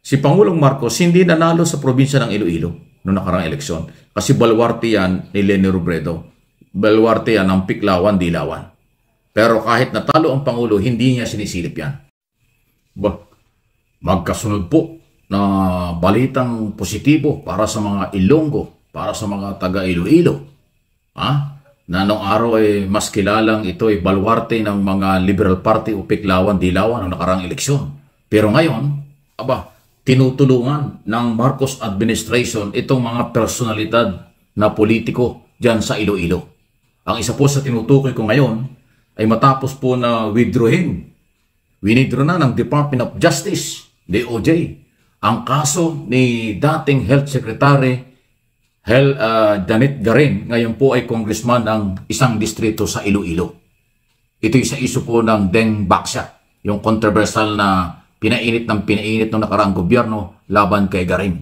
si Pangulong Marcos hindi nanalo sa probinsya ng Iloilo noong nakarang eleksyon. Kasi baluarte yan ni Leni Robredo. Baluarte yan ng Piklawan, Dilawan. Pero kahit natalo ang Pangulo, hindi niya sinisilip yan. Magkasunod po na balitang positibo para sa mga Ilonggo, para sa mga taga Iloilo. Na noong araw ay mas kilalang ito ay baluarte ng mga Liberal Party o Piklawan, Dilawan ng nakarang eleksyon. Pero ngayon, tinutulungan ng Marcos administration itong mga personalidad na politiko dyan sa Iloilo. Ang isa po sa tinutukoy ko ngayon ay matapos po na withdraw na ng Department of Justice, DOJ, ang kaso ni dating Health Secretary Janet Garin, ngayon po ay congressman ng isang distrito sa Iloilo. Ito yung sa isu po ng Deng Baksya, yung controversial na pinainit ng nakaraang gobyerno laban kay Garin.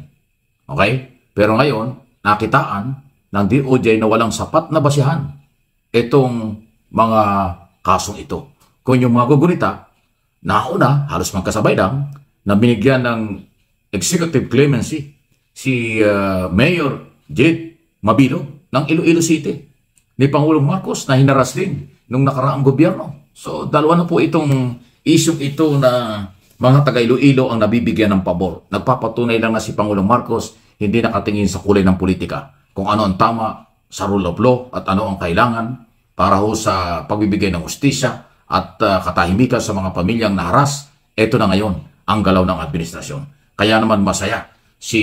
Okay? Pero ngayon, nakitaan ng DOJ na walang sapat na basihan itong mga kasong ito. Kung yung mga gugulita, nauna, halos magkasabay lang, na binigyan ng executive clemency si Mayor Jed Mabilo ng Iloilo City ni Pangulong Marcos na hinaras din nung nakaraang gobyerno. So, dalawa na po itong isyong ito na mga taga Iloilo ang nabibigyan ng pabor. Nagpapatunay lang na si Pangulong Marcos hindi nakatingin sa kulay ng politika. Kung ano ang tama sa rule of law at ano ang kailangan para ho sa pagbibigay ng hustisya at katahimikan sa mga pamilyang naharas, ito na ngayon ang galaw ng administrasyon. Kaya naman masaya si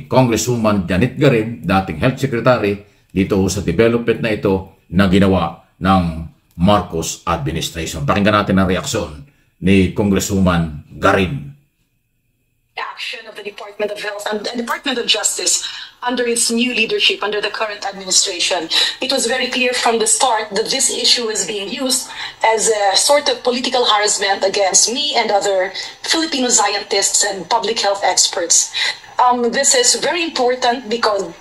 Congresswoman Janet Garin, dating Health Secretary, dito sa development na ito na ginawa ng Marcos administration. Pakinggan natin ang reaksyon ni Congresswoman Garin. Action of the Department of Health and Department of Justice under its new leadership, under the current administration. It was very clear from the start that this issue is being used as a sort of political harassment against me and other Filipino scientists and public health experts. This is very important because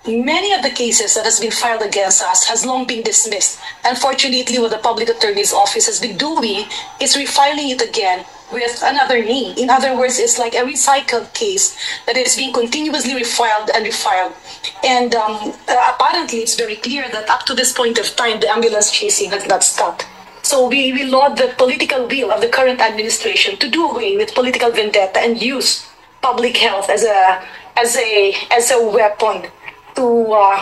many of the cases that has been filed against us has long been dismissed. Unfortunately, what the Public Attorney's Office has been doing is refiling it again with another name. In other words, it's like a recycled case that is being continuously refiled and refiled. And apparently, it's very clear that up to this point of time, the ambulance chasing has not stopped. So we laud the political will of the current administration to do away with political vendetta and use public health as a weapon to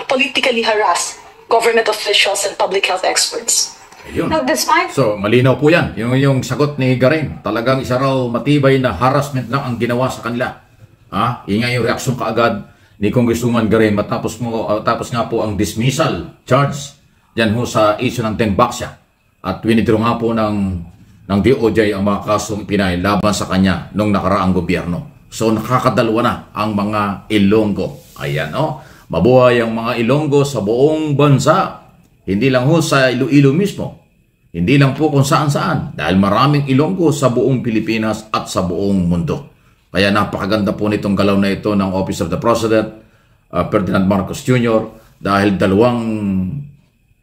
politically harass government officials and public health experts. Now, so, malinaw po yan. Yung sagot ni Garin, talagang isa raw matibay na harassment lang ang ginawa sa kanila. Ingay yung reaksyon kaagad ni Congresswoman Garin tapos nga po ang dismissal charge dyan ho sa issue ng Deng Baksya. At winidraw nga po ng DOJ ang mga kasong pinay laban sa kanya nung nakaraang gobyerno. So, nakakadalwa na ang mga Ilonggo. Ayan, mabuhay ang mga Ilonggo sa buong bansa. Hindi lang ho sa Iloilo mismo. Hindi lang po kung saan-saan. Dahil maraming Ilonggo sa buong Pilipinas at sa buong mundo. Kaya napakaganda po nitong galaw na ito ng Office of the President, Ferdinand Marcos Jr. Dahil dalawang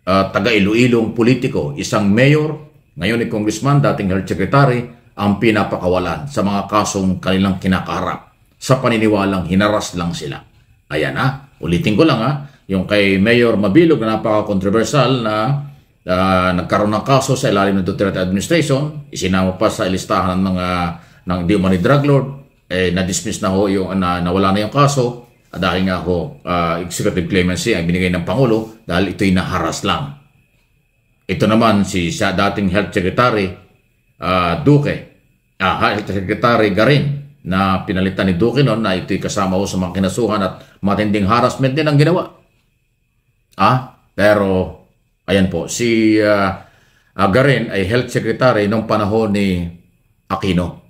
taga-Iloilong politiko, isang mayor, ngayon ni Congressman, dating Health Secretary, ang pinapakawalan sa mga kasong kanilang kinakaharap. Sa paniniwalang hinaras lang sila. Ayan ulitin ko lang yung kay Mayor Mabilog na napaka-controversial na nagkaroon ng kaso sa ilalim ng Duterte administration, isinama pa sa listahan ng di umani drug lord, na-dismiss na ho yung nawala na yung kaso dahil nga ho executive clemency ay binigay ng Pangulo dahil ito'y naharas lang. Ito naman si dating Health Secretary Health Secretary Garin na pinalitan ni Duque noon na ito'y kasama ho sa mga kinasuhan at matinding harassment din ang ginawa. Pero ayan po, si Garin ay Health Secretary noong panahon ni Aquino.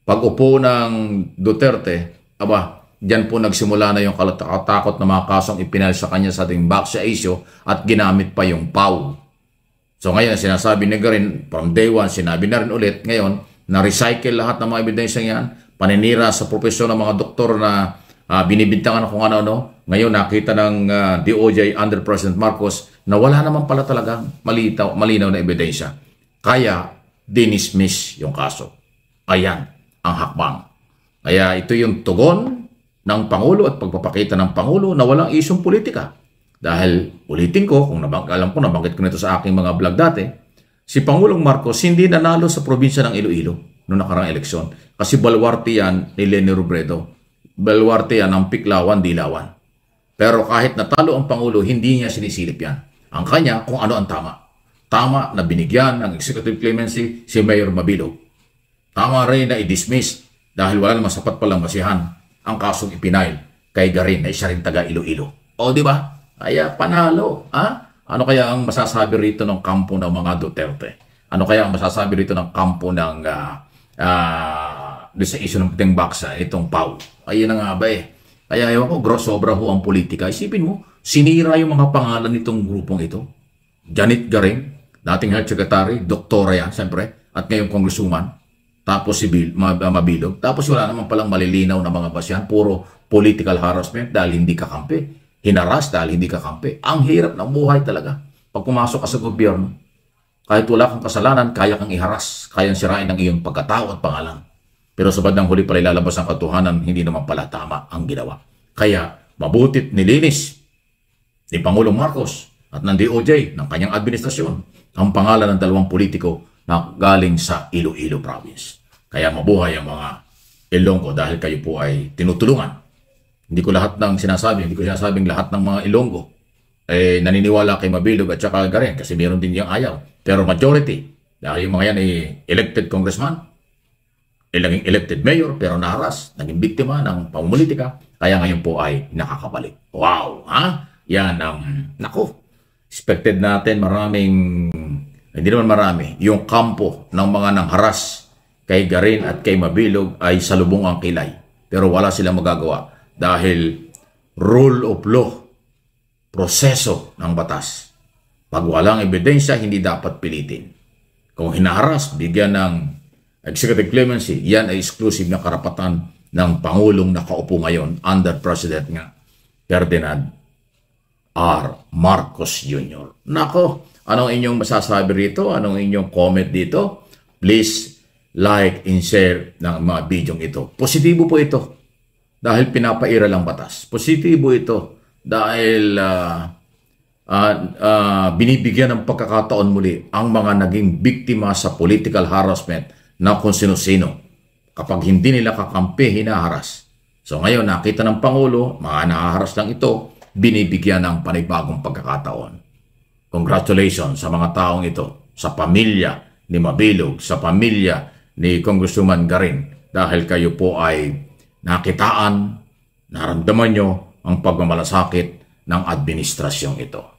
Pag-upo ng Duterte, diyan po nagsimula na yung katatakot na mga kasong ipinal sa kanya sa ating Baksya issue at ginamit pa yung PAW. So ngayon, sinasabi ni Garin, from day one, sinabi na rin ulit ngayon, na-recycle lahat ng mga ebidensya yan, paninira sa propesyon ng mga doktor na binibintangan kung ano-ano. Ngayon, nakita ng DOJ under President Marcos na wala naman pala talagang malinaw na ebidensya. Kaya, dinismiss yung kaso. Ayan ang hakbang. Kaya ito yung tugon ng Pangulo at pagpapakita ng Pangulo na walang isyong politika. Dahil ulitin ko, kung alam ko, nabanggit ko nito sa aking mga vlog dati, si Pangulong Marcos hindi nanalo sa probinsya ng Iloilo noong nakarang eleksyon. Kasi baluarte yan ni Leni Robredo. Baluarte yan ng Piklawan, Dilawan. Pero kahit natalo ang Pangulo, hindi niya sinisilip yan. Ang kanya kung ano ang tama. Tama na binigyan ng executive clemency si Mayor Mabilog. Tama rin na i-dismiss dahil wala namang sapat palang basihan ang kasong ipinail kay Garin na siya rin taga Iloilo. O di ba? Kaya panalo. Ha? Ano kaya ang masasabi rito ng kampo ng mga Duterte? Ano kaya ang masasabi rito ng kampo ng sa issue ng puting baksa, itong Pau? Ayun na nga ba eh. Kaya ewan ko, sobra ho ang politika. Isipin mo, sinira yung mga pangalan nitong grupong ito. Janet Garin, dating Health Secretary, doktora yan, siyempre, at ngayong Congresswoman. Tapos si Mabilog. Tapos wala naman palang malilinaw na mga basyan. Puro political harassment dahil hindi kakampi. Hinaras dahil hindi kakampi. Ang hirap ng buhay talaga. Pag pumasok ka sa gobyerno, kahit wala kang kasalanan, kaya kang iharas. Kayang sirain ang iyong pagkatao at pangalan. Pero sa bandang huli pala ilalabas ang katotohanan, hindi naman pala tama ang ginawa. Kaya mabutit nilinis ni Pangulong Marcos at ng DOJ, ng kanyang administrasyon, ang pangalan ng dalawang politiko na galing sa Iloilo Province. Kaya mabuhay ang mga Ilonggo dahil kayo po ay tinutulungan. Hindi ko sinasabing lahat ng mga Ilonggo naniniwala kay Mabilog at saka Garin kasi meron din yung ayaw. Pero majority, dahil yung mga yan ay elected congressman, naging elected mayor pero naharas, naging biktima ng pamumulitika, kaya ngayon po ay nakakabalik. Wow! Ha? Yan ang, expected natin hindi naman marami, yung kampo ng mga nangharas kay Garin at kay Mabilog ay salubong ang kilay. Pero wala silang magagawa dahil rule of law, proseso ng batas. Pag walang ebidensya, hindi dapat pilitin. Kung hinaharas, bigyan ng executive clemency, yan ay exclusive na karapatan ng Pangulong nakaupo ngayon under President nga Ferdinand R. Marcos Jr. Nako, anong inyong masasabi rito? Anong inyong comment dito? Please like and share ng mga bidyong ito. Positibo po ito dahil pinapaira lang batas. Positibo ito dahil binibigyan ng pagkakataon muli ang mga naging biktima sa political harassment na kung sino-sino. Kapag hindi nila kakampi, hinaharas. So ngayon, nakita ng Pangulo, mga nahaharas lang ito, binibigyan ng panibagong pagkakataon. Congratulations sa mga taong ito, sa pamilya ni Mabilog, sa pamilya ni Congresswoman Garin, dahil kayo po ay nakitaan, naramdaman nyo ang pagmamalasakit ng administrasyong ito.